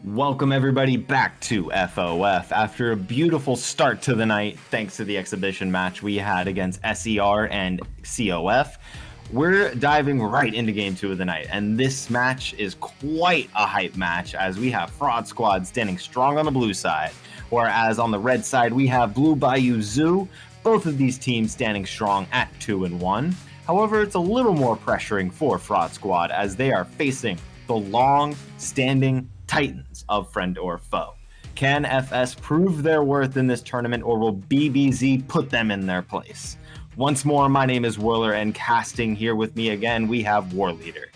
Welcome everybody back to FOF. After a beautiful start to the night, thanks to the exhibition match we had against SER and COF, we're diving right into game 2 of the night, and this match is quite a hype match as we have Fraud Squad standing strong on the blue side, whereas on the red side we have Blue Bayou Zoo, both of these teams standing strong at 2-1. However, it's a little more pressuring for Fraud Squad as they are facing the long-standing Titans of friend or foe. Can FS prove their worth in this tournament, or will BBZ put them in their place? Once more, my name is Whirler, and casting here with me again, we have War Leader.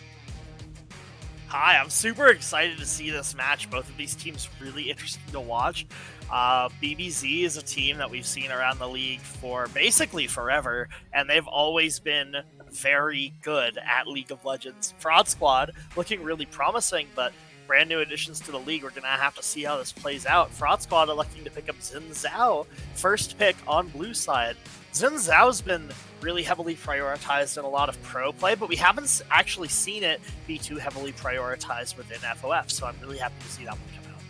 Hi, I'm super excited to see this match. Both of these teams really interesting to watch. BBZ is a team that we've seen around the league for basically forever, and they've always been very good at League of Legends. Fraud Squad looking really promising, but brand new additions to the league. We're going to have to see how this plays out. Fraud Squad electing to pick up Xin Zhao, first pick on blue side. Xin Zhao's been really heavily prioritized in a lot of pro play, but we haven't actually seen it be too heavily prioritized within FOF, so I'm really happy to see that one come out.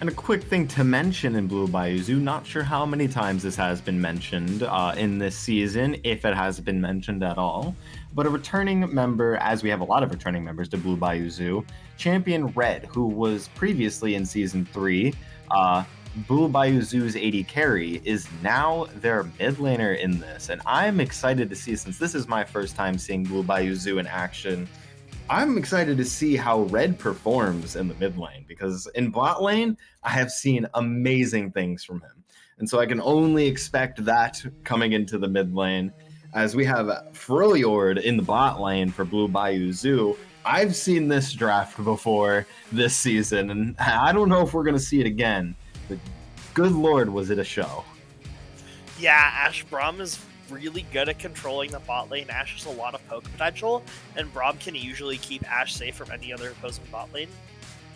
And a quick thing to mention in Blue Bayou Zoo, not sure how many times this has been mentioned in this season, if it has been mentioned at all, but a returning member, as we have a lot of returning members to Blue Bayou Zoo, Champion Red, who was previously in Season 3, Blue Bayou Zoo's AD carry, is now their mid laner in this, and I'm excited to see, since this is my first time seeing Blue Bayou Zoo in action, I'm excited to see how Red performs in the mid lane, because in bot lane, I have seen amazing things from him. And so I can only expect that coming into the mid lane, as we have Freljord in the bot lane for Blue Bayou Zoo. I've seen this draft before this season, and I don't know if we're going to see it again, but good lord, was it a show. Yeah, Ashe Braum is really good at controlling the bot lane. Ashe has a lot of poke potential, and Braum can usually keep Ashe safe from any other opposing bot lane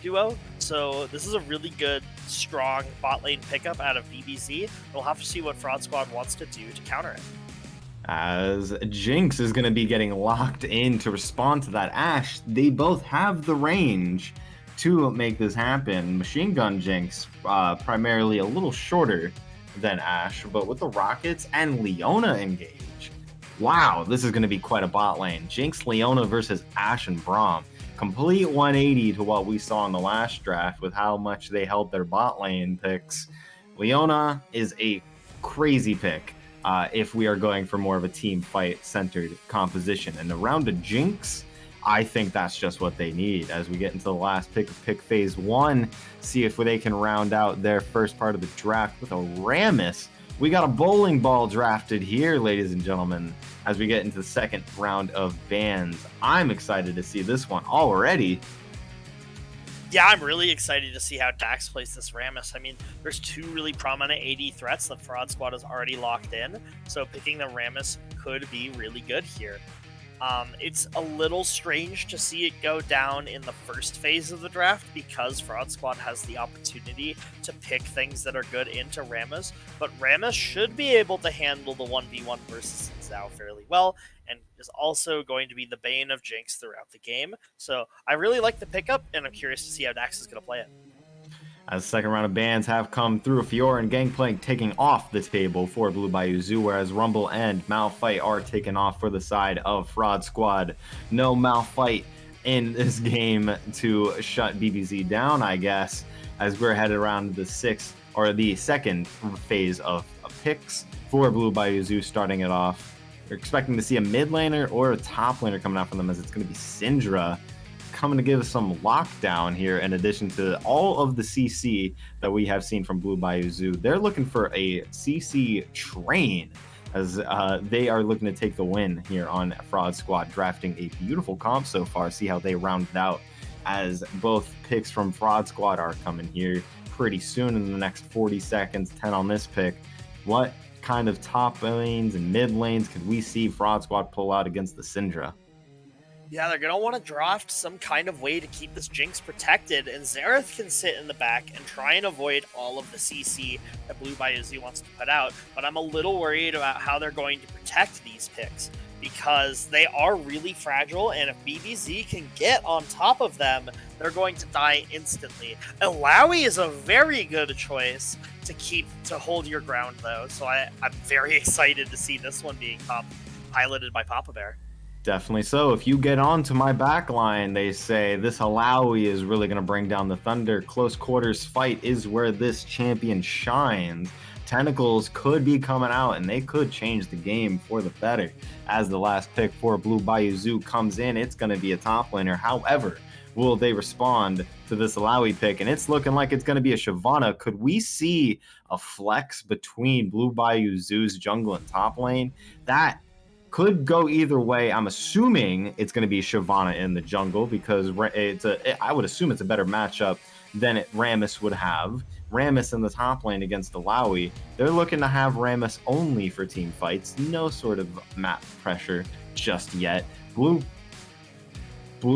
duo. So this is a really good, strong bot lane pickup out of BBZ. We'll have to see what Fraud Squad wants to do to counter it. As Jinx is going to be getting locked in to respond to that Ashe, they both have the range to make this happen. Machine Gun Jinx, primarily a little shorter than Ashe, but with the rockets and Leona engage, wow, this is going to be quite a bot lane. Jinx, Leona versus Ashe and Braum. Complete 180 to what we saw in the last draft with how much they held their bot lane picks. Leona is a crazy pick if we are going for more of a team fight centered composition. And around a Jinx, I think that's just what they need as we get into the last pick of pick phase 1, see if they can round out their first part of the draft with a Rammus. We got a bowling ball drafted here, ladies and gentlemen, as we get into the second round of bans. I'm excited to see this one already. Yeah, I'm really excited to see how Dax plays this Rammus. I mean, there's two really prominent AD threats that Fraud Squad has already locked in, so picking the Rammus could be really good here. It's a little strange to see it go down in the first phase of the draft because Fraud Squad has the opportunity to pick things that are good into Rammus, but Rammus should be able to handle the 1v1 versus Zhao fairly well, and is also going to be the bane of Jinx throughout the game. So I really like the pickup, and I'm curious to see how Dax is going to play it. As the second round of bans have come through, Fiora and Gangplank taking off the table for Blue Bayou Zoo, whereas Rumble and Malphite are taken off for the side of Fraud Squad. No Malphite in this game to shut BBZ down, I guess, as we're headed around the second phase of picks for Blue Bayou Zoo, starting it off. We're expecting to see a mid laner or a top laner coming out from them, as it's going to be Syndra coming to give us some lockdown here, in addition to all of the CC that we have seen from Blue Bayou Zoo. They're looking for a CC train, as they are looking to take the win here on Fraud Squad, drafting a beautiful comp so far. See how they round it out, as both picks from Fraud Squad are coming here pretty soon in the next 40 seconds. 10 on this pick. What kind of top lanes and mid lanes could we see Fraud Squad pull out against the Syndra? Yeah, they're going to want to draft some kind of way to keep this Jinx protected, and Xerath can sit in the back and try and avoid all of the CC that Blue Bayou Z wants to put out, but I'm a little worried about how they're going to protect these picks, because they are really fragile, and if BBZ can get on top of them, they're going to die instantly. Illaoi is a very good choice to hold your ground, though, so I'm very excited to see this one being piloted by Papa Bear. Definitely so. If you get onto my back line, they say this Illaoi is really going to bring down the Thunder. Close quarters fight is where this champion shines. Tentacles could be coming out, and they could change the game for the better. As the last pick for Blue Bayou Zoo comes in, it's going to be a top laner. However, will they respond to this Illaoi pick? And it's looking like it's going to be a Shyvana. Could we see a flex between Blue Bayou Zoo's jungle and top lane? That could go either way. I'm assuming it's going to be Shyvana in the jungle because I would assume it's a better matchup than Rammus would have. Rammus in the top lane against Illaoi. They're looking to have Rammus only for team fights. No sort of map pressure just yet. Blue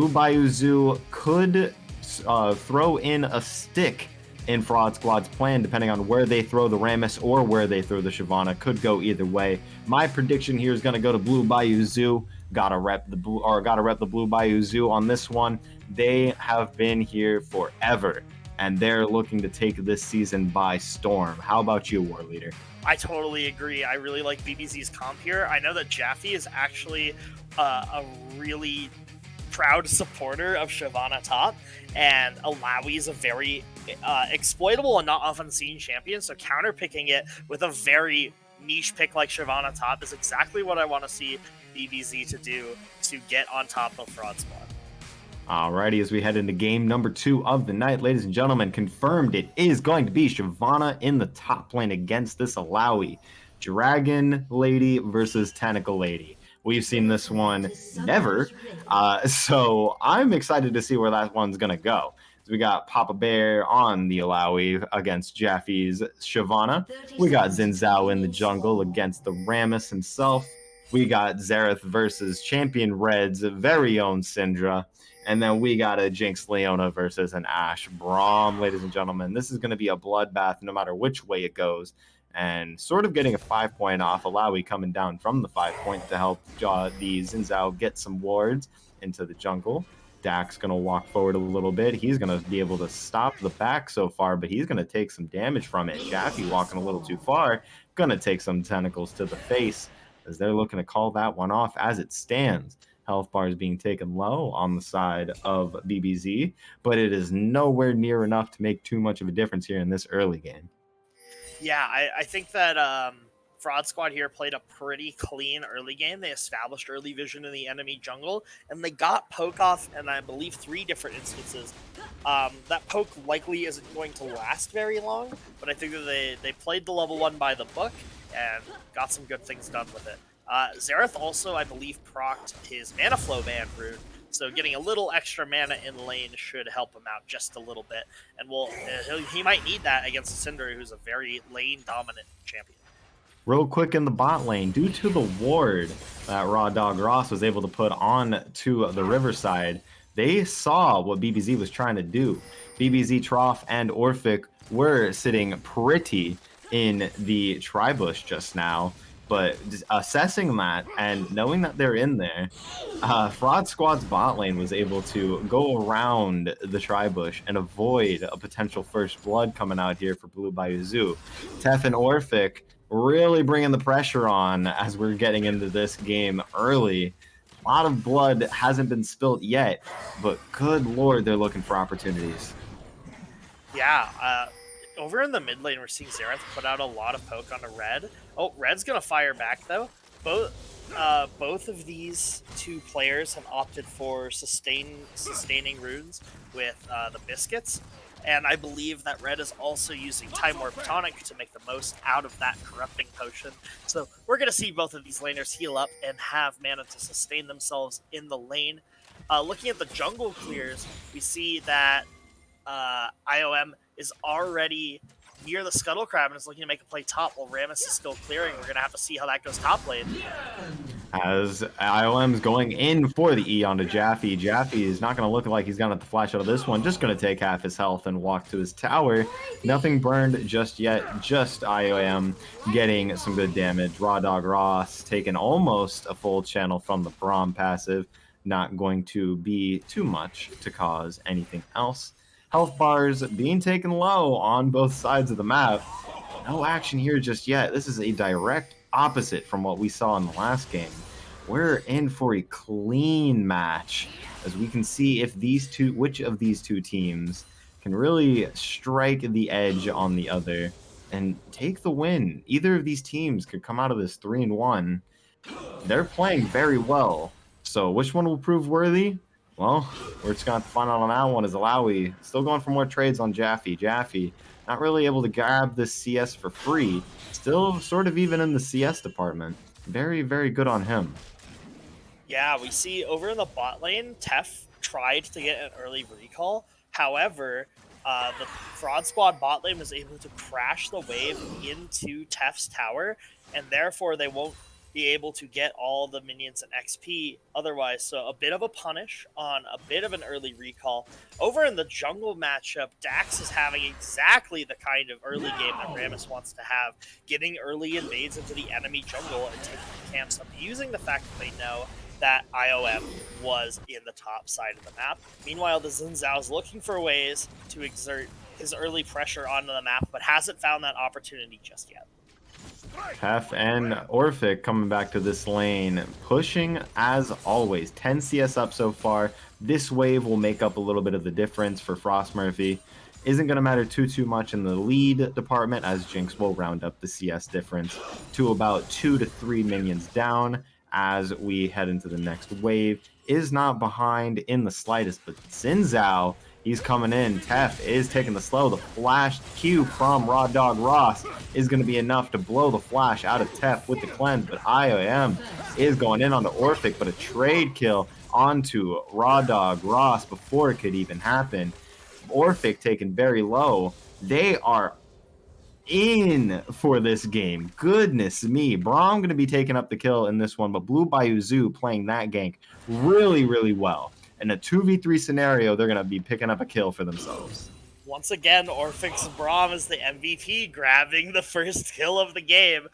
Bayou Zoo could throw in a stick in Fraud Squad's plan, depending on where they throw the Rammus or where they throw the Shyvana. Could go either way. My prediction here is going to go to Blue Bayou Zoo. Gotta rep the Blue Bayou Zoo on this one. They have been here forever, and they're looking to take this season by storm. How about you, War Leader? I totally agree. I really like BBZ's comp here. I know that Jaffe is actually a really proud supporter of Shyvana top, and Illaoi is a very exploitable and not often seen champion, so counterpicking it with a very niche pick like Shyvana top is exactly what I want to see BBZ to do to get on top of Fraud Squad. Alrighty, as we head into game number 2 of the night, ladies and gentlemen, confirmed it is going to be Shyvana in the top lane against this Illaoi. Dragon Lady versus Tentacle Lady. We've seen this one never, so I'm excited to see where that one's going to go. So we got Papa Bear on the Illaoi against Jaffe's Shyvana. We got Xin Zhao in the jungle against the Rammus himself. We got Xerath versus Champion Red's very own Syndra. And then we got a Jinx Leona versus an Ashe Braum, ladies and gentlemen. This is going to be a bloodbath no matter which way it goes. And sort of getting a 5-point off, Illaoi coming down from the 5-point to help the Xin Zhao get some wards into the jungle. Dak's going to walk forward a little bit. He's going to be able to stop the back so far, but he's going to take some damage from it. Jaffe walking a little too far, going to take some tentacles to the face as they're looking to call that one off as it stands. Health bar is being taken low on the side of BBZ, but it is nowhere near enough to make too much of a difference here in this early game. Yeah, I think that Fraud Squad here played a pretty clean early game. They established early vision in the enemy jungle, and they got poke off in, I believe, 3 different instances. That poke likely isn't going to last very long, but I think that they played the level 1 by the book and got some good things done with it. Xerath also, I believe, procced his Mana Flow Band rune, so getting a little extra mana in lane should help him out just a little bit. And he might need that against Cinder, who's a very lane-dominant champion. Real quick in the bot lane, due to the ward that Raw Dog Ross was able to put on to the Riverside, they saw what BBZ was trying to do. BBZ, Trough, and Orphic were sitting pretty in the Tribush just now. But assessing that and knowing that they're in there, Fraud Squad's bot lane was able to go around the Tribush and avoid a potential first blood coming out here for Blue Bayou Zoo. Tef and Orphic really bringing the pressure on as we're getting into this game early. A lot of blood hasn't been spilt yet, but good lord, they're looking for opportunities. Yeah, over in the mid lane, we're seeing Xerath put out a lot of poke onto Red. Oh, Red's gonna fire back though. Both of these 2 players have opted for sustaining runes with the biscuits, and I believe that Red is also using Time Warp Tonic to make the most out of that corrupting potion. So we're gonna see both of these laners heal up and have mana to sustain themselves in the lane. Looking at the jungle clears, we see that IOM is already near the Scuttle Crab and is looking to make a play top while Rammus is still clearing. We're going to have to see how that goes top lane. As IOM's going in for the E onto Jaffe. Jaffe is not going to look like he's going to have to flash out of this one. Just going to take half his health and walk to his tower. Nothing burned just yet. Just IOM getting some good damage. Raw Dog Ross taking almost a full channel from the Braum passive. Not going to be too much to cause anything else. Health bars being taken low on both sides of the map. No action here just yet. This is a direct opposite from what we saw in the last game. We're in for a clean match, as we can see if which of these two teams can really strike the edge on the other and take the win. Either of these teams could come out of this 3-1. They're playing very well. So which one will prove worthy? Well, we're just going to find out on that one. As Alawi still going for more trades on Jaffe. Jaffe not really able to grab this CS for free. Still sort of even in the CS department. Very, very good on him. Yeah, we see over in the bot lane, Tef tried to get an early recall. However, the Fraud Squad bot lane was able to crash the wave into Tef's tower, and therefore they won't be able to get all the minions and XP otherwise. So a bit of a punish on a bit of an early recall. Over in the jungle matchup, Dax is having exactly the kind of early game that Rammus wants to have, getting early invades into the enemy jungle and taking the camps, abusing the fact that they know that IOM was in the top side of the map. Meanwhile, the Xin Zhao is looking for ways to exert his early pressure onto the map, but hasn't found that opportunity just yet. Tef and Orphic coming back to this lane, pushing as always. 10 CS up so far. This wave will make up a little bit of the difference for Frost Murphy. Isn't going to matter too much in the lead department, as Jinx will round up the CS difference to about 2 to 3 minions down as we head into the next wave. Is not behind in the slightest, but Xin Zhao, he's coming in. Tef is taking the slow. The flash Q from Raw Dog Ross is going to be enough to blow the flash out of Tef with the cleanse, but IOM is going in onto Orphic, but a trade kill onto Raw Dog Ross before it could even happen. Orphic taken very low. They are in for this game. Goodness me. Braum going to be taking up the kill in this one, but Blue Bayou Zoo playing that gank really, really well. In a 2v3 scenario, they're going to be picking up a kill for themselves. Once again, Orphic's Braum is the MVP, grabbing the first kill of the game.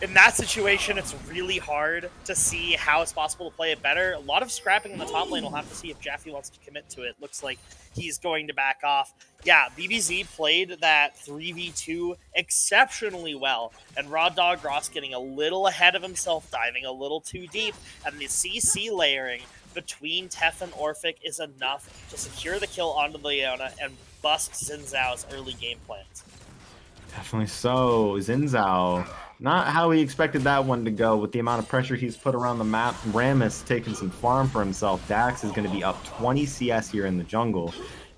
In that situation, it's really hard to see how it's possible to play it better. A lot of scrapping in the top lane. We'll have to see if Jaffe wants to commit to it. Looks like he's going to back off. Yeah, BBZ played that 3v2 exceptionally well, and Raw Dog Ross getting a little ahead of himself, diving a little too deep, and the CC layering between Tef and Orphic is enough to secure the kill onto Leona and bust Xin Zhao's early game plans. Definitely so. Xin Zhao, not how he expected that one to go with the amount of pressure he's put around the map. Rammus taking some farm for himself. Dax is going to be up 20 CS here in the jungle.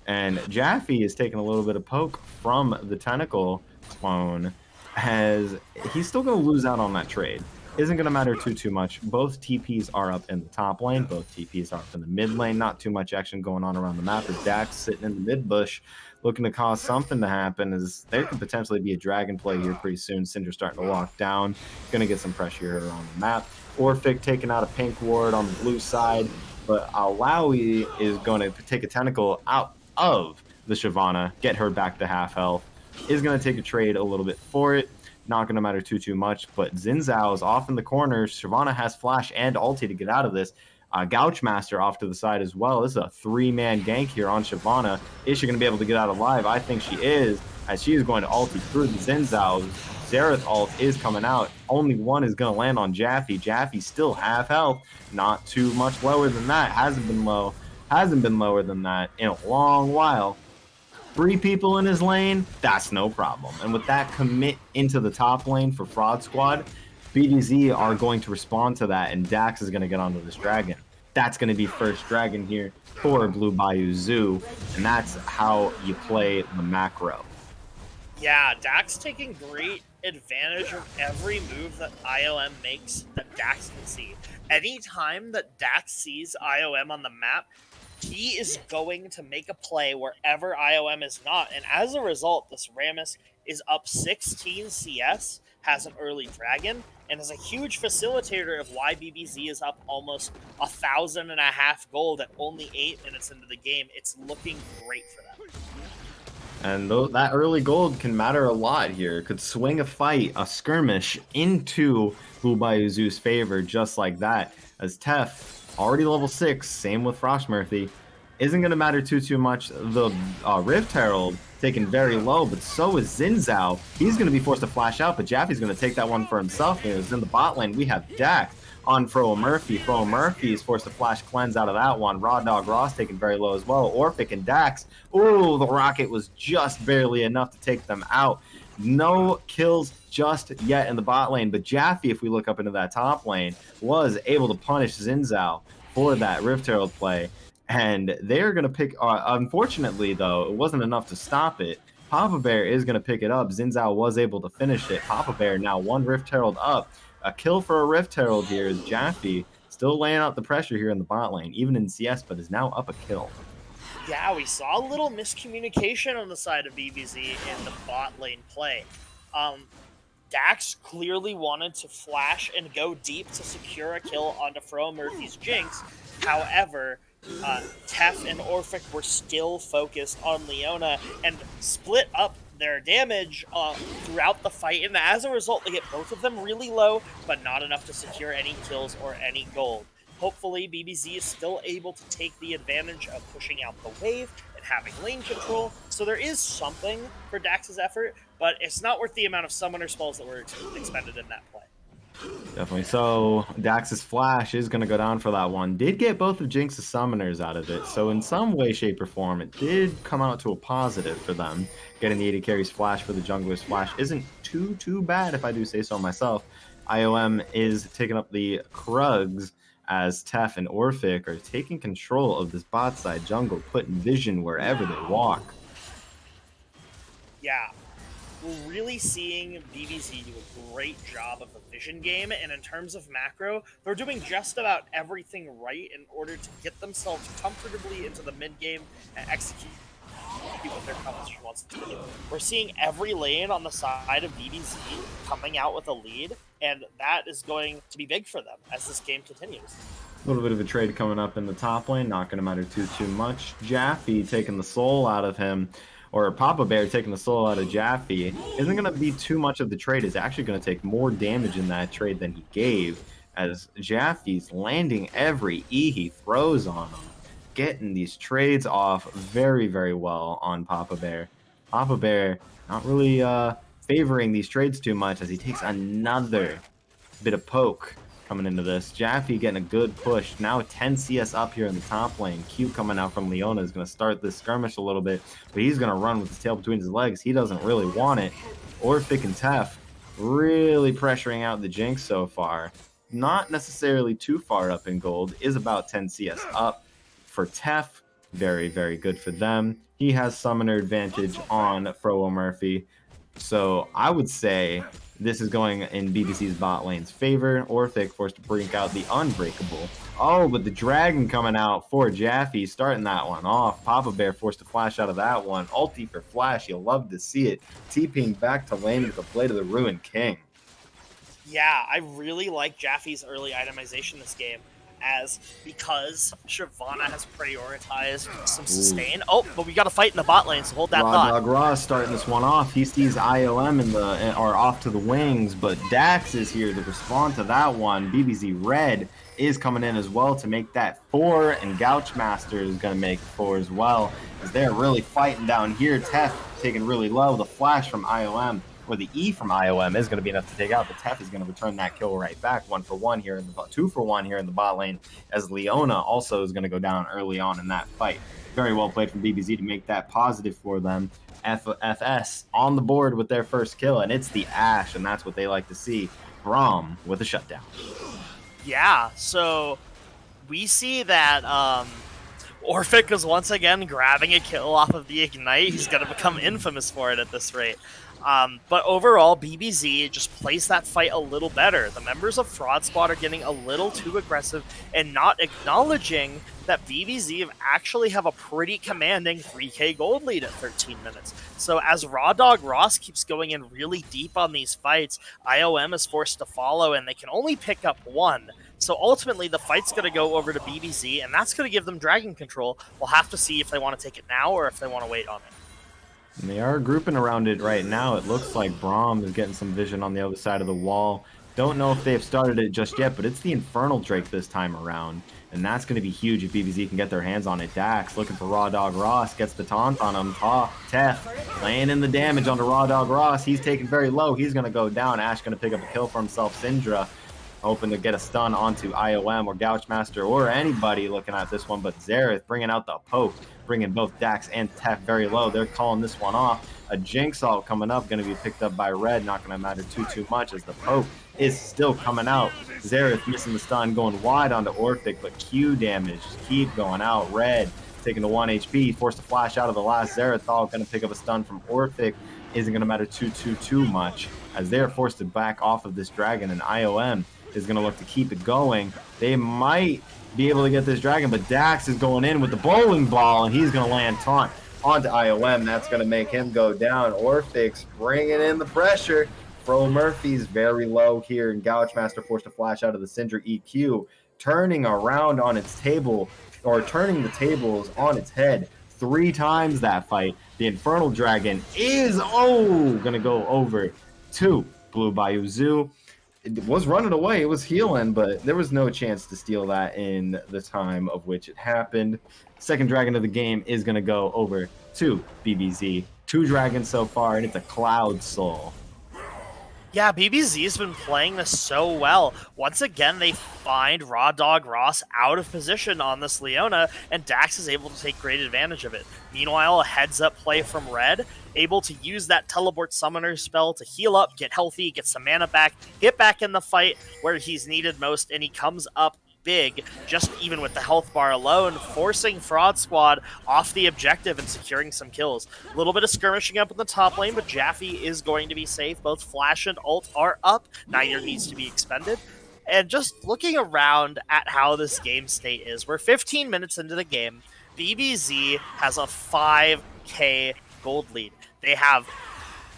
And Jaffe is taking a little bit of poke from the Tentacle clone, as he's still going to lose out on that trade. Isn't going to matter too much. Both TPs are up in the top lane. Both TPs are up in the mid lane. Not too much action going on around the map, as Dax sitting in the mid bush looking to cause something to happen, as there could potentially be a dragon play here pretty soon. Cinder's starting to walk down. Going to get some pressure here on the map. Orphic taking out a pink ward on the blue side, but Alawi is going to take a tentacle out of the Shyvana, get her back to half health. Is going to take a trade a little bit for it. Not going to matter too much, but Xin Zhao is off in the corner. Shyvana has flash and ulti to get out of this. Gouchmaster off to the side as well. This is a 3-man gank here on Shyvana. Is she going to be able to get out alive? I think she is, as she is going to ulti through the Xin Zhao. Xerath ult is coming out. Only one is going to land on Jaffe. Jaffe still half health. Not too much lower than that. Hasn't been lower than that in a long while. 3 people in his lane, that's no problem. And with that commit into the top lane for Fraud Squad, BBZ are going to respond to that, and Dax is going to get onto this dragon. That's going to be first dragon here for Blue Bayou Zoo, and that's how you play the macro. Yeah, Dax taking great advantage of every move that IOM makes that Dax can see. Anytime that Dax sees IOM on the map, he is going to make a play wherever IOM is not. And as a result, this Rammus is up 16 CS, has an early dragon, and is a huge facilitator of why BBZ is up almost 1,500 gold at only 8 minutes into the game. It's looking great for them. And that early gold can matter a lot here. Could swing a fight, a skirmish, into Blue Bayou Zoo's favor just like that. As Tef, already level 6, same with Frostmurphy, isn't going to matter too much. The Rift Herald taken very low, but so is Xin Zhao. He's going to be forced to flash out, but Jaffe's going to take that one for himself. And in the bot lane, we have Dax on Fro Murphy. Fro Murphy is forced to flash cleanse out of that one. Raw Dog Ross taken very low as well. Orphic and Dax. Ooh, the rocket was just barely enough to take them out. No kills just yet in the bot lane, but Jaffe, if we look up into that top lane, was able to punish Xin Zhao for that Rift Herald play. And they're going to pick, unfortunately, though, it wasn't enough to stop it. Papa Bear is going to pick it up. Xin Zhao was able to finish it. Papa Bear now 1 Rift Herald up. A kill for a Rift Herald here is Jaffe still laying out the pressure here in the bot lane, even in CS, but is now up a kill. Yeah, we saw a little miscommunication on the side of BBZ in the bot lane play. Dax clearly wanted to flash and go deep to secure a kill onto Fro Murphy's Jinx. However, Tef and Orphic were still focused on Leona and split up their damage throughout the fight, and as a result, they get both of them really low, but not enough to secure any kills or any gold. Hopefully, BBZ is still able to take the advantage of pushing out the wave and having lane control, so there is something for Dax's effort, but it's not worth the amount of summoner spells that were expended in that play. Definitely. So Dax's flash is going to go down for that one. Did get both of Jinx's summoners out of it. So in some way, shape, or form, it did come out to a positive for them. Getting the AD carry's flash for the jungler's flash isn't too bad, if I do say so myself. IOM is taking up the Krugs as Tef and Orphic are taking control of this bot side jungle, putting vision wherever they walk. Yeah. We're really seeing BBZ do a great job of the vision game, and in terms of macro, they're doing just about everything right in order to get themselves comfortably into the mid game and execute what their competition wants to do. We're seeing every lane on the side of BBZ coming out with a lead, and that is going to be big for them as this game continues. A little bit of a trade coming up in the top lane, not going to matter too much. Jaffe taking the soul out of him, or Papa Bear taking the soul out of Jaffe, isn't going to be too much of the trade. It's actually going to take more damage in that trade than he gave, as Jaffe's landing every E he throws on him, getting these trades off very well on Papa Bear. Papa Bear not really favoring these trades too much, as he takes another bit of poke coming into this. Jaffe getting a good push. Now 10 CS up here in the top lane. Q coming out from Leona is going to start this skirmish a little bit, but he's going to run with his tail between his legs. He doesn't really want it. Orphic and Tef really pressuring out the Jinx so far. Not necessarily too far up in gold. Is about 10 CS up for Tef. Very good for them. He has summoner advantage on Fro Murphy. So I would say this is going in BBC's bot lane's favor. Orphic forced to break out the Unbreakable. Oh, but the Dragon coming out for Jaffe, starting that one off. Papa Bear forced to flash out of that one. Ulti for flash, you'll love to see it. TPing back to lane with the Blade of the Ruined King. Yeah, I really like Jaffe's early itemization this game, because Shyvana has prioritized some sustain. Oh, but we got to fight in the bot lane, so hold that thought. Dog Raw starting this one off. He sees IOM or off to the wings, but Dax is here to respond to that one. BBZ Red is coming in as well to make that 4, and Gouchmaster is going to make 4 as well, as they're really fighting down here. Tef taking really low. The flash from IOM, or the E from IOM, is going to be enough to take out, but Tef is going to return that kill right back. 1 for 1 here in the 2 for 1 here in the bot lane, as Leona also is going to go down early on in that fight. Very well played from BBZ to make that positive for them. FFS on the board with their first kill, and it's the Ashe, and that's what they like to see. Braum with a shutdown. Yeah, so we see that Orphic is once again grabbing a kill off of the Ignite. He's going to become infamous for it at this rate. But overall, BBZ just plays that fight a little better. The members of Fraud Squad are getting a little too aggressive and not acknowledging that BBZ actually have a pretty commanding 3k gold lead at 13 minutes. So as Raw Dog Ross keeps going in really deep on these fights, IOM is forced to follow, and they can only pick up one. So ultimately, the fight's going to go over to BBZ, and that's going to give them dragon control. We'll have to see if they want to take it now or if they want to wait on it. And they are grouping around it right now. It looks like Braum is getting some vision on the other side of the wall. Don't know if they've started it just yet, but it's the Infernal Drake this time around. And that's going to be huge if BBZ can get their hands on it. Dax looking for Raw Dog Ross, gets the taunt on him. Tef laying in the damage onto Raw Dog Ross. He's taken very low. He's going to go down. Ash going to pick up a kill for himself. Syndra hoping to get a stun onto IOM or Gouchmaster or anybody looking at this one, but Xerath bringing out the poke, bringing both Dax and Tef very low. They're calling this one off. A Jinx ult coming up, going to be picked up by Red, not going to matter too much as the poke is still coming out. Xerath missing the stun, going wide onto Orphic, but Q damage keep going out. Red taking the 1 HP, forced to flash out of the last Xerath ult, going to pick up a stun from Orphic. Isn't going to matter too much as they're forced to back off of this dragon, and IOM is going to look to keep it going. They might be able to get this dragon, but Dax is going in with the bowling ball, and he's going to land taunt onto IOM. That's going to make him go down. Orphix bringing in the pressure. Fro Murphy's very low here, and Gouchmaster forced to flash out of the Syndra EQ, turning around on its table, or turning the tables on its head 3 times that fight. The Infernal Dragon is, going to go over to Blue Bayou Zoo. It was running away, it was healing, but there was no chance to steal that in the time of which it happened. Second dragon of the game is going to go over to BBZ. 2 dragons so far, and it's a Cloud Soul. Yeah, BBZ's been playing this so well. Once again, they find Raw Dog Ross out of position on this Leona, and Dax is able to take great advantage of it. Meanwhile, a heads-up play from Red, able to use that Teleport Summoner spell to heal up, get healthy, get some mana back, get back in the fight where he's needed most, and he comes up big, just even with the health bar alone, forcing Fraud Squad off the objective and securing some kills. A little bit of skirmishing up in the top lane, but Jaffe is going to be safe. Both Flash and Ult are up. Neither needs to be expended. And just looking around at how this game state is, we're 15 minutes into the game. BBZ has a 5k gold lead. They have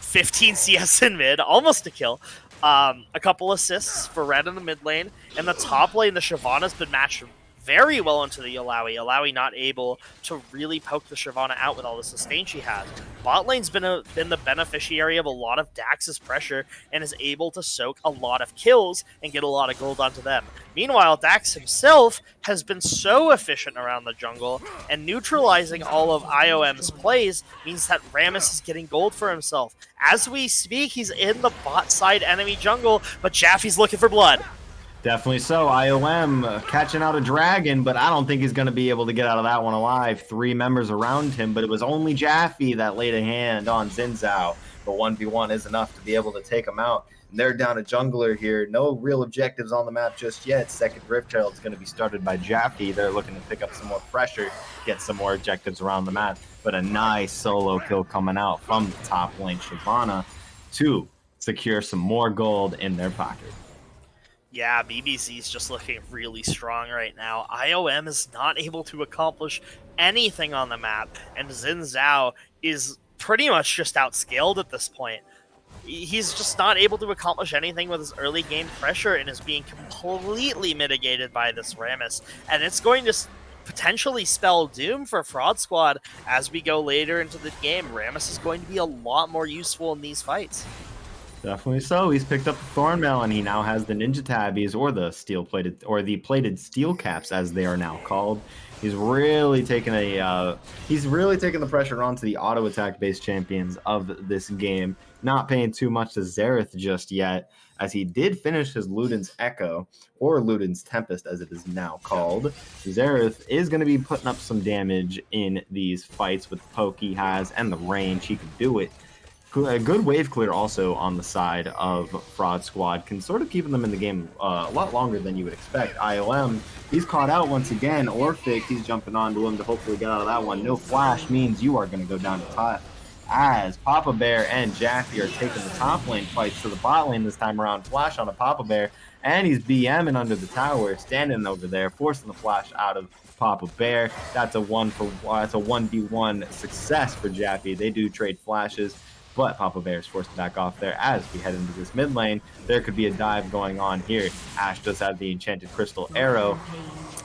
15 CS in mid, almost a kill. A couple assists for Red in the mid lane. In the top lane, the Shyvana's been matched very well into the Illaoi. Illaoi not able to really poke the Shyvana out with all the sustain she has. Bot lane's been the beneficiary of a lot of Dax's pressure and is able to soak a lot of kills and get a lot of gold onto them. Meanwhile, Dax himself has been so efficient around the jungle, and neutralizing all of IOM's plays means that Rammus is getting gold for himself. As we speak, he's in the bot side enemy jungle, but Jaffe's looking for blood. Definitely so. IOM catching out a dragon, but I don't think he's going to be able to get out of that one alive. 3 members around him, but it was only Jaffe that laid a hand on Xin Zhao. But 1v1 is enough to be able to take him out. And they're down a jungler here. No real objectives on the map just yet. Second Rift Trail is going to be started by Jaffe. They're looking to pick up some more pressure, get some more objectives around the map. But a nice solo kill coming out from the top lane Shyvana to secure some more gold in their pocket. Yeah, BBZ's just looking really strong right now. IOM is not able to accomplish anything on the map, and Xin Zhao is pretty much just outscaled at this point. He's just not able to accomplish anything with his early game pressure and is being completely mitigated by this Rammus. And it's going to potentially spell doom for Fraud Squad as we go later into the game. Rammus is going to be a lot more useful in these fights. Definitely so. He's picked up the Thornmail, and he now has the Ninja Tabbies, or the steel-plated, or the plated steel caps, as they are now called. He's really taking the pressure onto the auto attack based champions of this game. Not paying too much to Xerath just yet, as he did finish his Luden's Echo, or Luden's Tempest as it is now called. Xerath is going to be putting up some damage in these fights with the poke he has and the range. He could do it. A good wave clear also on the side of Fraud Squad can sort of keep them in the game a lot longer than you would expect. IOM, he's caught out once again. Orphic, he's jumping onto him to hopefully get out of that one. No flash means you are going to go down to top. as Papa Bear and Jackie are taking the top lane fights to the bot lane this time around. Flash on a Papa Bear, and he's BMing under the tower, standing over there, forcing the flash out of Papa Bear. That's a 1v1 success for Jackie. They do trade flashes, but Papa Bear is forced to back off there as we head into this mid lane. There could be a dive going on here. Ashe does have the enchanted crystal arrow,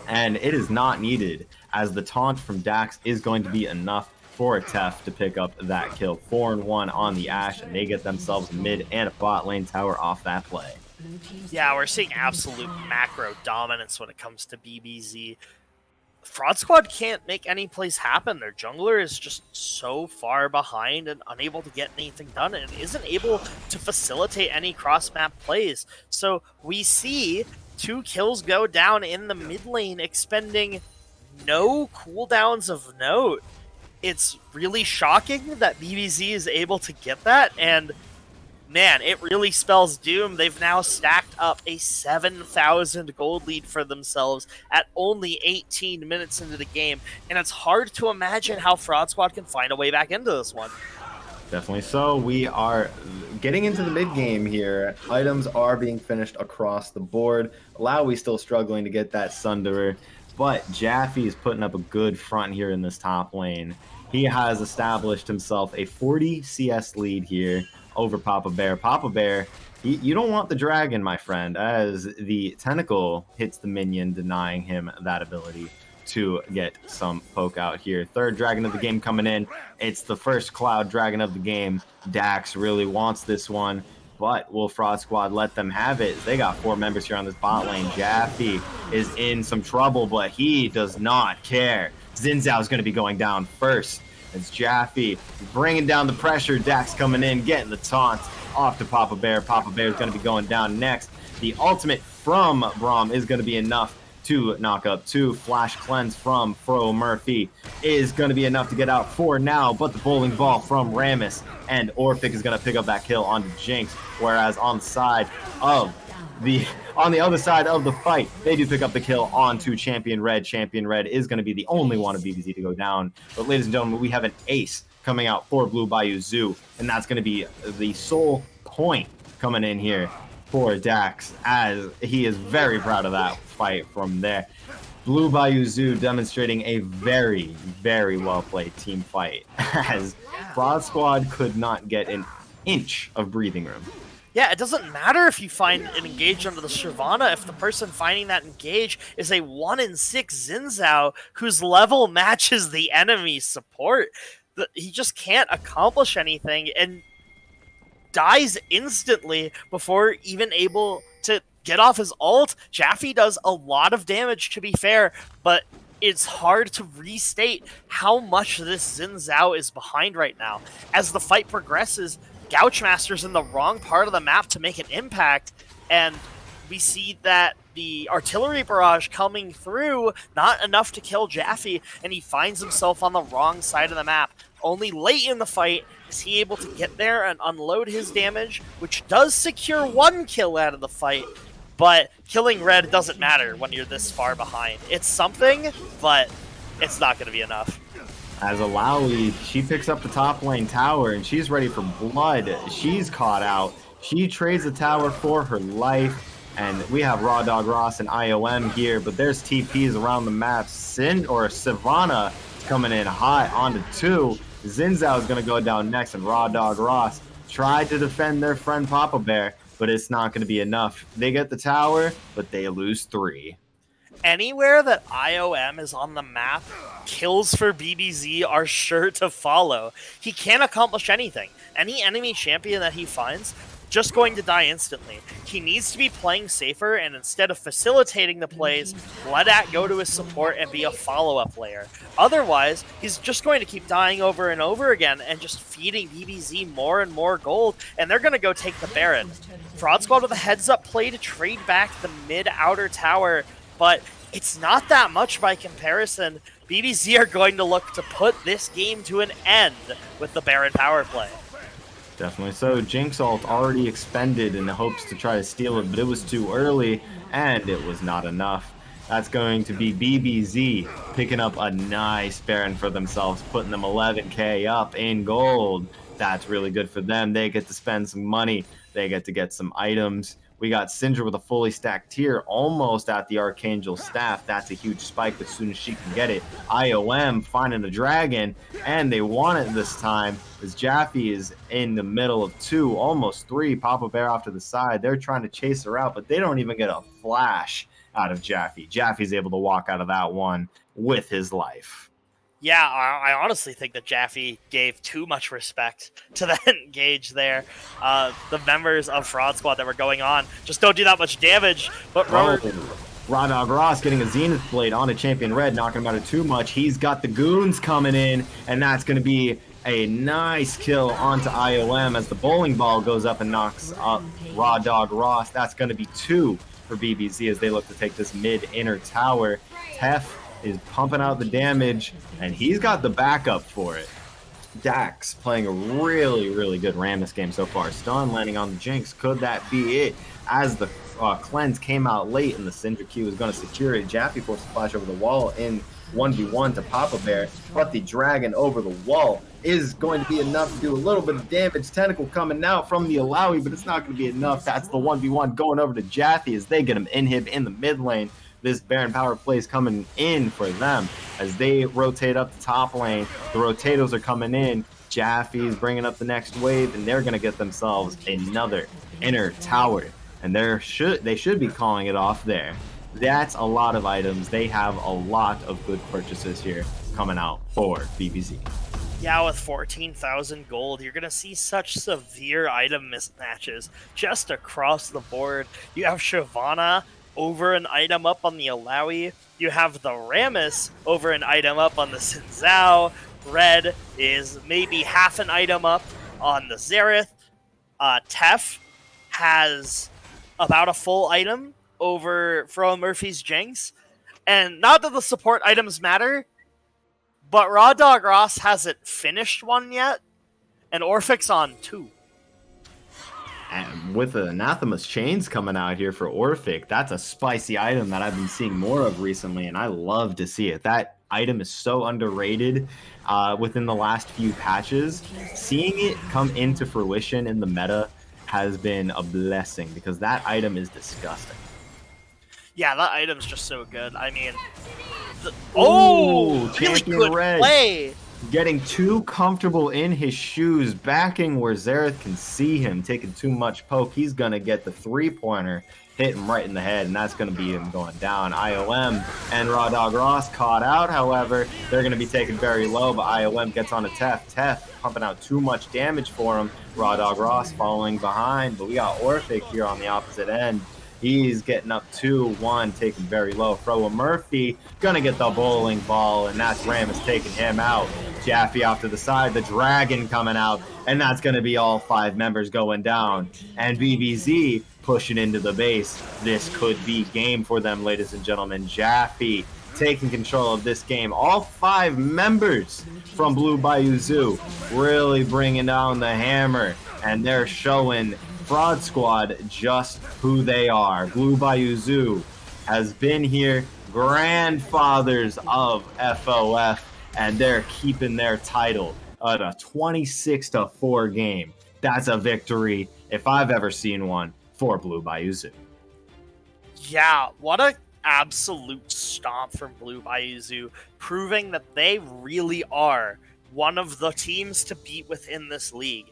and it is not needed as the taunt from Dax is going to be enough for a Tef to pick up that kill. 4-1 on the Ashe, and they get themselves a mid and a bot lane tower off that play. Yeah, we're seeing absolute macro dominance when it comes to BBZ. Fraud Squad can't make any plays happen. Their jungler is just so far behind and unable to get anything done and isn't able to facilitate any cross-map plays. So we see 2 kills go down in the mid lane, expending no cooldowns of note. It's really shocking that BBZ is able to get that, and man, it really spells doom. They've now stacked up a 7,000 gold lead for themselves at only 18 minutes into the game, and it's hard to imagine how Fraud Squad can find a way back into this one. Definitely so. We are getting into the mid game here. Items are being finished across the board. Lowy still struggling to get that Sunderer, but Jaffe is putting up a good front here in this top lane. He has established himself a 40 CS lead here over Papa Bear. Papa Bear, you don't want the dragon, my friend, as the tentacle hits the minion, denying him that ability to get some poke out here. Third dragon of the game coming in. It's the first cloud dragon of the game. Dax really wants this one, but will Fraud Squad let them have it? They got 4 members here on this bot lane. Jaffe is in some trouble, but he does not care. Xin Zhao is going to be going down first. It's Jaffe bringing down the pressure. Dax coming in, getting the taunt off to Papa Bear. Papa Bear is going to be going down next. The ultimate from Braum is going to be enough to knock up 2. Flash cleanse from Fro Murphy is going to be enough to get out 4 now, but the bowling ball from Rammus and Orphic is going to pick up that kill onto Jinx, whereas on the other side of the fight, they do pick up the kill onto Champion Red. Champion Red is going to be the only one of BBZ to go down. But ladies and gentlemen, we have an ace coming out for Blue Bayou Zoo, and that's going to be the sole point coming in here for Dax, as he is very proud of that fight from there. Blue Bayou Zoo demonstrating a very, very well-played team fight, as Fraud Squad could not get an inch of breathing room. Yeah, it doesn't matter if you find an engage under the Shyvana if the person finding that engage is a 1-6 Xin Zhao whose level matches the enemy's support. He just can't accomplish anything and dies instantly before even able to get off his ult. Jaffe does a lot of damage, to be fair, but it's hard to restate how much this Xin Zhao is behind right now. As the fight progresses, Gouchmaster's in the wrong part of the map to make an impact, and we see that the artillery barrage coming through, not enough to kill Jaffe, and he finds himself on the wrong side of the map. Only late in the fight is he able to get there and unload his damage, which does secure 1 kill out of the fight, but killing Red doesn't matter when you're this far behind. It's something, but it's not going to be enough. As Alawi, she picks up the top lane tower, and she's ready for blood. She's caught out. She trades the tower for her life, and we have Raw Dog Ross and IOM here, but there's TPs around the map. Shyvana coming in hot onto 2. Xin Zhao is going to go down next, and Raw Dog Ross tried to defend their friend Papa Bear, but it's not going to be enough. They get the tower, but they lose 3. Anywhere that IOM is on the map, kills for BBZ are sure to follow. He can't accomplish anything. Any enemy champion that he finds, just going to die instantly. He needs to be playing safer, and instead of facilitating the plays, let that go to his support and be a follow-up layer. Otherwise, he's just going to keep dying over and over again and just feeding BBZ more and more gold, and they're going to go take the Baron. Fraud Squad with a heads-up play to trade back the mid-outer tower, but it's not that much by comparison. BBZ are going to look to put this game to an end with the Baron power play. Definitely so. Jinx ult already expended in the hopes to try to steal it, but it was too early, and it was not enough. That's going to be BBZ picking up a nice Baron for themselves, putting them 11k up in gold. That's really good for them. They get to spend some money. They get to get some items. We got Syndra with a fully stacked tier, almost at the Archangel staff. That's a huge spike as soon as she can get it. IOM finding a dragon, and they want it this time as Jaffe is in the middle of 2, almost 3. Papa Bear off to the side. They're trying to chase her out, but they don't even get a flash out of Jaffe. Jaffe's able to walk out of that one with his life. Yeah, I honestly think that Jaffe gave too much respect to that engage there. The members of Fraud Squad that were going on just don't do that much damage. But Raw Dog Ross getting a Zenith Blade onto Champion Red, knocking him out of too much. He's got the goons coming in, and that's going to be a nice kill onto IOM as the bowling ball goes up and knocks up Raw Dog Ross. That's going to be 2 for BBZ as they look to take this mid-inner tower. Tef is pumping out the damage, and he's got the backup for it. Dax playing a really, really good Rammus game so far. Stun landing on the Jinx. Could that be it? As the cleanse came out late and the Syndra Q was going to secure it, Jaffe forced a flash over the wall in 1v1 to Papa Bear, but the dragon over the wall is going to be enough to do a little bit of damage. Tentacle coming out from the Alawi, but it's not going to be enough. That's the 1v1 going over to Jaffe as they get him inhib in the mid lane. This Baron power play is coming in for them as they rotate up the top lane. The Rotatos are coming in. Jaffe's bringing up the next wave, and they're going to get themselves another inner tower. And they should be calling it off there. That's a lot of items. They have a lot of good purchases here coming out for BBZ. Yeah, with 14,000 gold, you're going to see such severe item mismatches just across the board. You have Shyvana over an item up on the Alawi. You have the Rammus over an item up on the Xin Zhao. Red is maybe half an item up on the Xerath. Tef has about a full item over from Murphy's Jinx. And not that the support items matter, but Raw Dog Ross hasn't finished one yet, and Orphic's on 2. And with the Anathema's Chains coming out here for Orphic, that's a spicy item that I've been seeing more of recently, and I love to see it. That item is so underrated within the last few patches. Seeing it come into fruition in the meta has been a blessing because that item is disgusting. Yeah, that item's just so good. I mean, Champion really good Red. Play. Getting too comfortable in his shoes, backing where Xerath can see him, taking too much poke. He's going to get the 3-pointer, hit him right in the head, and that's going to be him going down. IOM and Raw Dog Ross caught out, however. They're going to be taken very low, but IOM gets on a Tef. Tef pumping out too much damage for him. Raw Dog Ross following behind, but we got Orphic here on the opposite end. He's getting up 2-1, taken very low. Froa Murphy gonna get the bowling ball, and that's Rammus taking him out. Jaffe off to the side, the dragon coming out, and that's gonna be all 5 members going down. And BBZ pushing into the base. This could be game for them, ladies and gentlemen. Jaffe taking control of this game. All 5 members from Blue Bayou Zoo really bringing down the hammer, and they're showing Fraud Squad just who they are. Blue Bayou Zoo has been here, grandfathers of FOF, and they're keeping their title at a 26-4 game. That's a victory if I've ever seen one for Blue Bayou Zoo. Yeah, what a absolute stomp from Blue Bayou Zoo, proving that they really are one of the teams to beat within this league.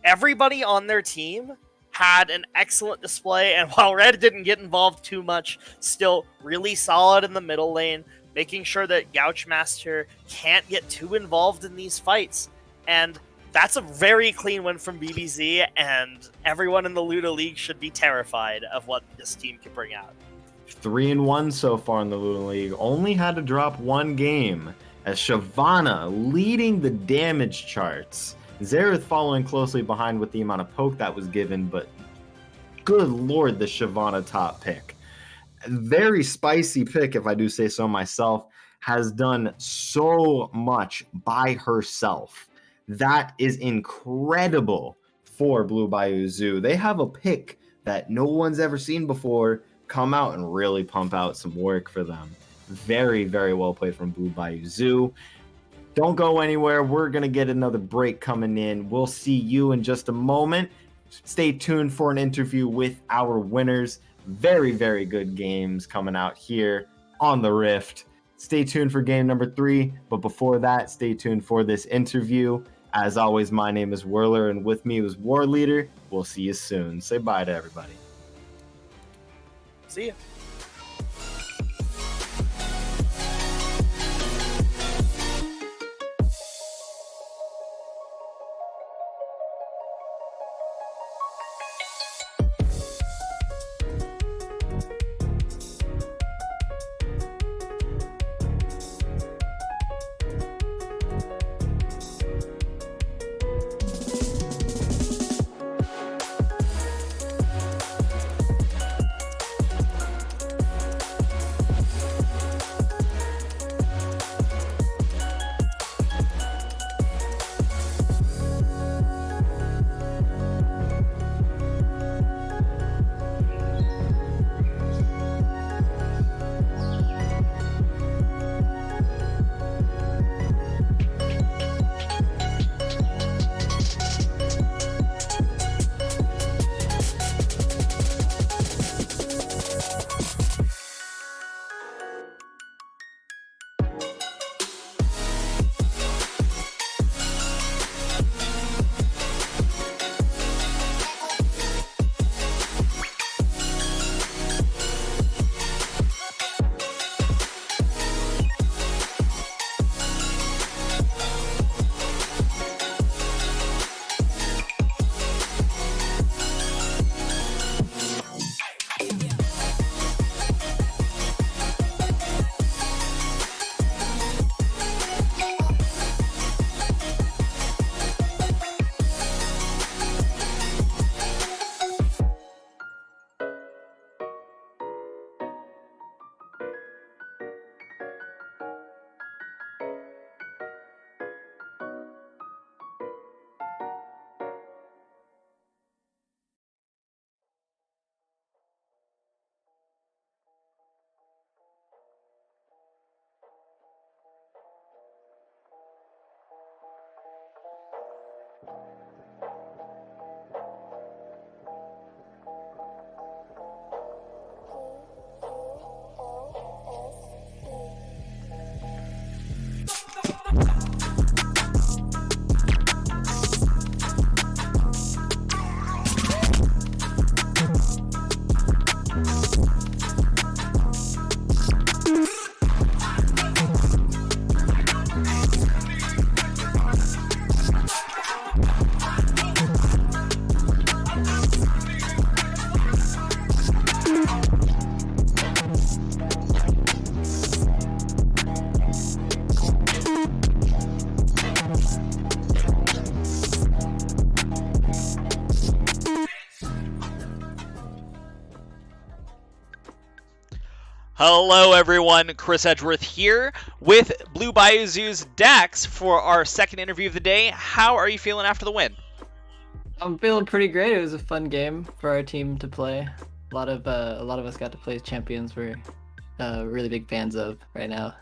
Everybody on their team had an excellent display, and while Red didn't get involved too much, still really solid in the middle lane, making sure that Gouchmaster can't get too involved in these fights. And that's a very clean win from BBZ, and everyone in the Luda League should be terrified of what this team can bring out. 3-1 so far in the Luda League. Only had to drop 1 game as Shyvana leading the damage charts. Xerath following closely behind with the amount of poke that was given, but good lord, the Shyvana top pick. Very spicy pick, if I do say so myself, has done so much by herself. That is incredible for Blue Bayou Zoo. They have a pick that no one's ever seen before come out and really pump out some work for them. Very, very well played from Blue Bayou Zoo. Don't go anywhere. We're going to get another break coming in. We'll see you in just a moment. Stay tuned for an interview with our winners. Very, very good games coming out here on the Rift. Stay tuned for game number 3. But before that, stay tuned for this interview. As always, my name is Whirler, and with me is War Leader. We'll see you soon. Say bye to everybody. See ya. Hello everyone, Chris Edgeworth here with Blue Bayou Zoo's Dax for our second interview of the day. How are you feeling after the win? I'm feeling pretty great. It was a fun game for our team to play. A lot of us got to play as champions we're really big fans of right now.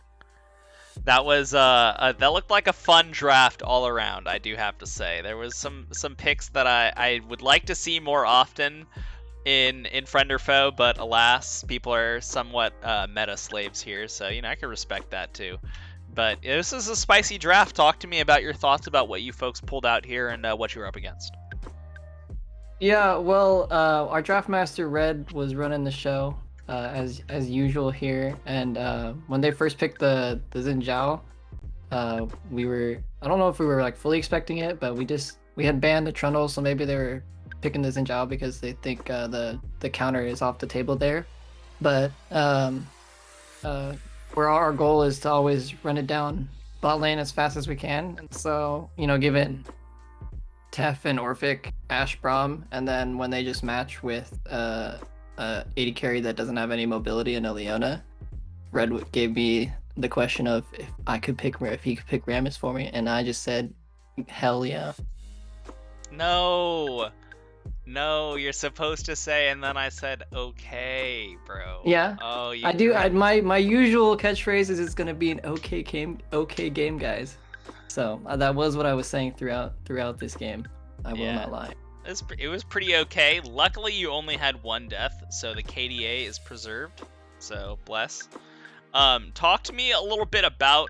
That was that looked like a fun draft all around, I do have to say. There was some picks that I would like to see more often in Friend or Foe, but alas, people are somewhat meta slaves here, so I can respect that too. But this is a spicy draft. Talk to me about your thoughts about what you folks pulled out here and what you were up against. Yeah, well, our draft master Red was running the show as usual here, and when they first picked the Xin Zhao, I don't know if we were like fully expecting it, but we had banned the Trundle, so maybe they were picking the Xin Zhao because they think the counter is off the table there. But where our goal is to always run it down bot lane as fast as we can. And so, given Tef and Orphic, Ashe Braum, and then when they just match with 80 carry that doesn't have any mobility and a Leona, Red gave me the question of if he could pick Rammus for me, and I just said, hell yeah. No. No, you're supposed to say, and then I said, okay, bro. Yeah, Oh, you I do. correct. My usual catchphrase is it's gonna be an okay game, guys. So that was what I was saying throughout this game. I will Yeah. not lie. It was pretty okay. Luckily, you only had one death, so the KDA is preserved. So bless. Talk to me a little bit about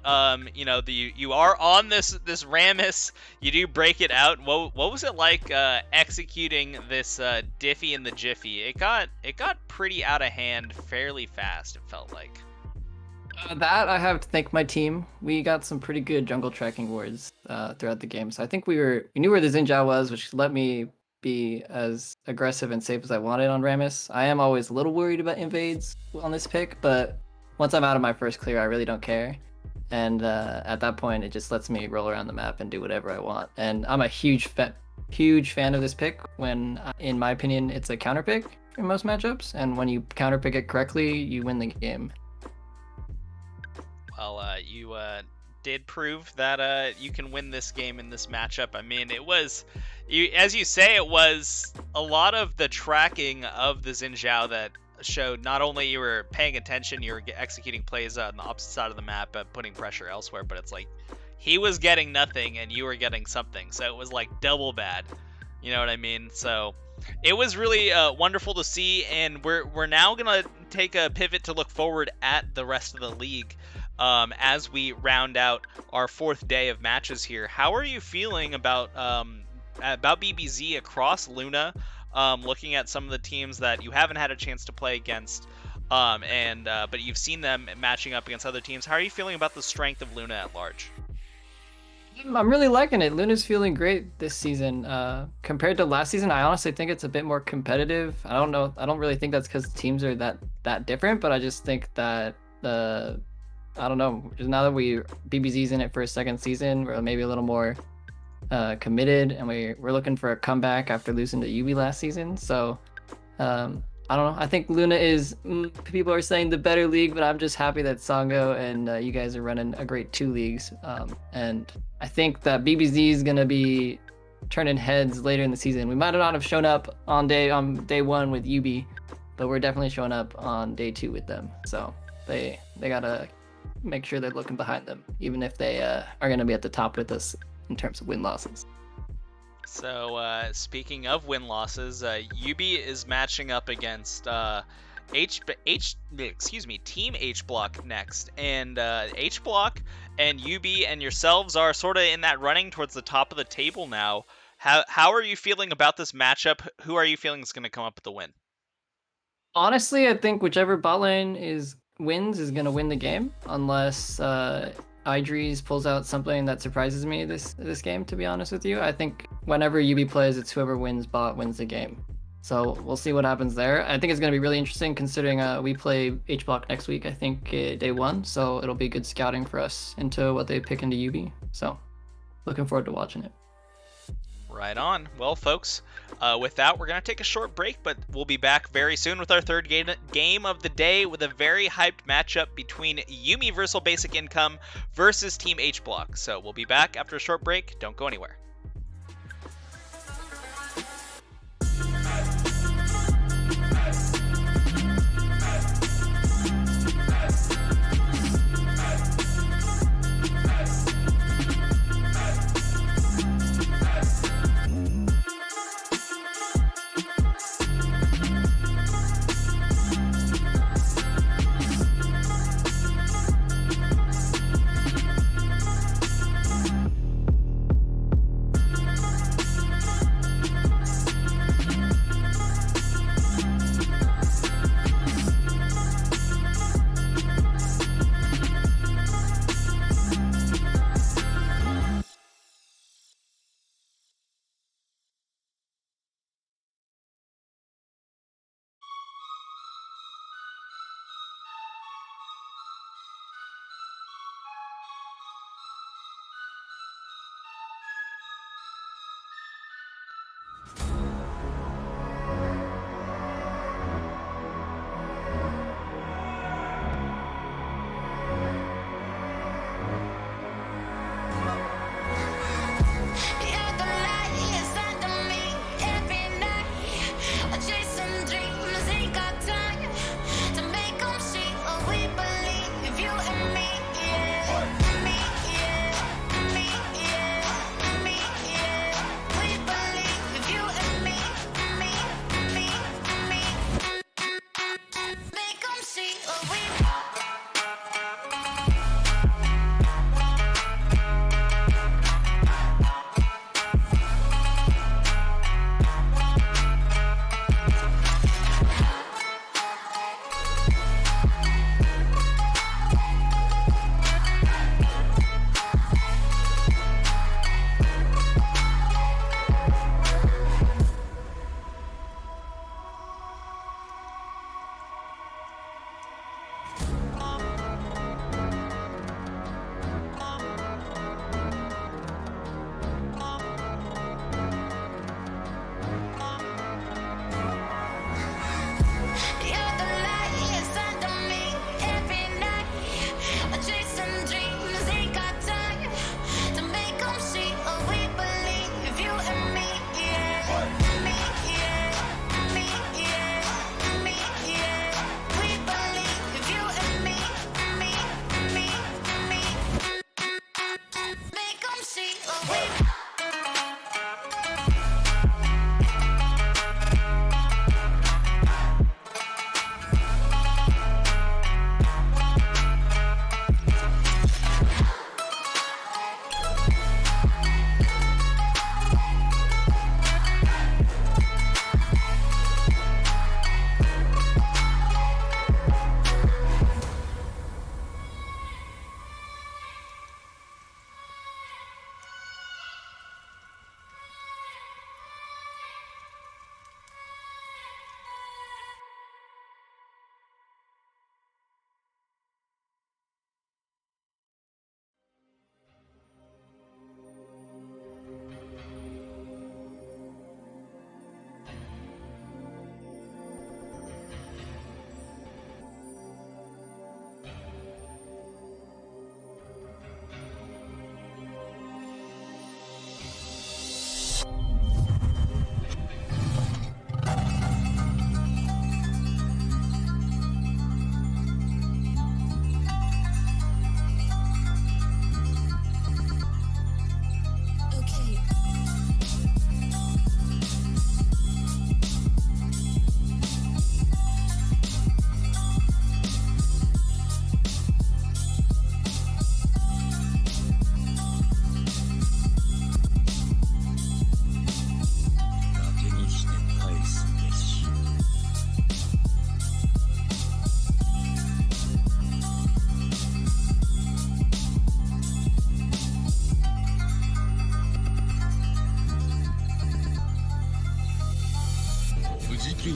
you are on this Rammus. You do break it out. What was it like executing this Diffie in the Jiffy? It got pretty out of hand fairly fast. It felt like. That I have to thank my team. We got some pretty good jungle tracking wards throughout the game. So I think we knew where the Xin Zhao was, which let me be as aggressive and safe as I wanted on Rammus. I am always a little worried about invades on this pick, but once I'm out of my first clear, I really don't care. And at that point, it just lets me roll around the map and do whatever I want. And I'm a huge fan of this pick when, in my opinion, it's a counter pick in most matchups. And when you counter pick it correctly, you win the game. Well, you did prove that you can win this game in this matchup. I mean, it was, as you say, it was a lot of the tracking of the Xin Zhao that showed not only you were paying attention, you were executing plays on the opposite side of the map, putting pressure elsewhere, but it's like he was getting nothing and you were getting something. So it was like double bad. You know what I mean? So it was really wonderful to see, and we're now gonna take a pivot to look forward at the rest of the league. As we round out our 4th day of matches here. How are you feeling about BBZ across Luna? Looking at some of the teams that you haven't had a chance to play against, but you've seen them matching up against other teams. How are you feeling about the strength of Luna at large? I'm really liking it. Luna's feeling great this season. Compared to last season, I honestly think it's a bit more competitive. I don't know. I don't really think that's because teams are that different, but I just think that I don't know. Just now that BBZ's in it for a second season, we're maybe a little more committed, and we're looking for a comeback after losing to UB last season. So I don't know. I think Luna is, people are saying the better league, but I'm just happy that Songo and you guys are running a great 2 leagues. And I think that BBZ is gonna be turning heads later in the season. We might not have shown up on day 1 with UB, but we're definitely showing up on day 2 with them. So they gotta make sure they're looking behind them, even if they are going to be at the top with us in terms of win-losses. So speaking of win-losses, UB is matching up against Team H Block next, and H Block and UB and yourselves are sort of in that running towards the top of the table now. How are you feeling about this matchup? Who are you feeling is going to come up with the win? Honestly, I think whichever bot lane wins is going to win the game, unless Idris pulls out something that surprises me this game, to be honest with you. I think whenever UB plays, it's whoever wins bot wins the game. So we'll see what happens there. I think it's going to be really interesting considering we play H Block next week, I think day 1. So it'll be good scouting for us into what they pick into UB. So looking forward to watching it. Right on. Well, folks, with that, we're going to take a short break, but we'll be back very soon with our 3rd game of the day with a very hyped matchup between Yuumi Versal Basic Income versus Team H Block. So we'll be back after a short break. Don't go anywhere.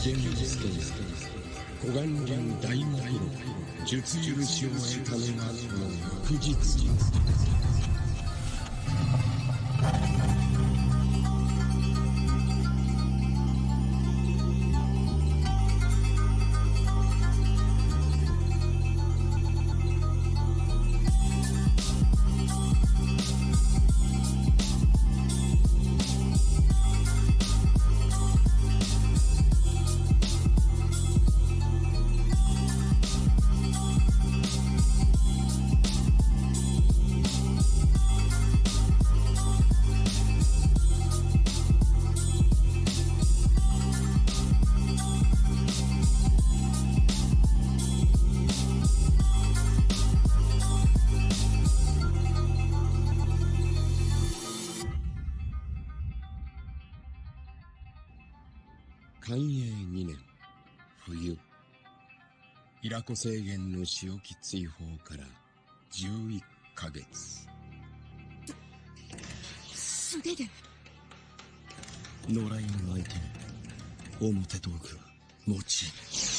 ジェンストーン湖岸流大魔路術許しを得たのがこの翌日。寛永2年冬、イラコ制限の潮木追放から11ヶ月。素手で野良犬相手に表道具は用いない。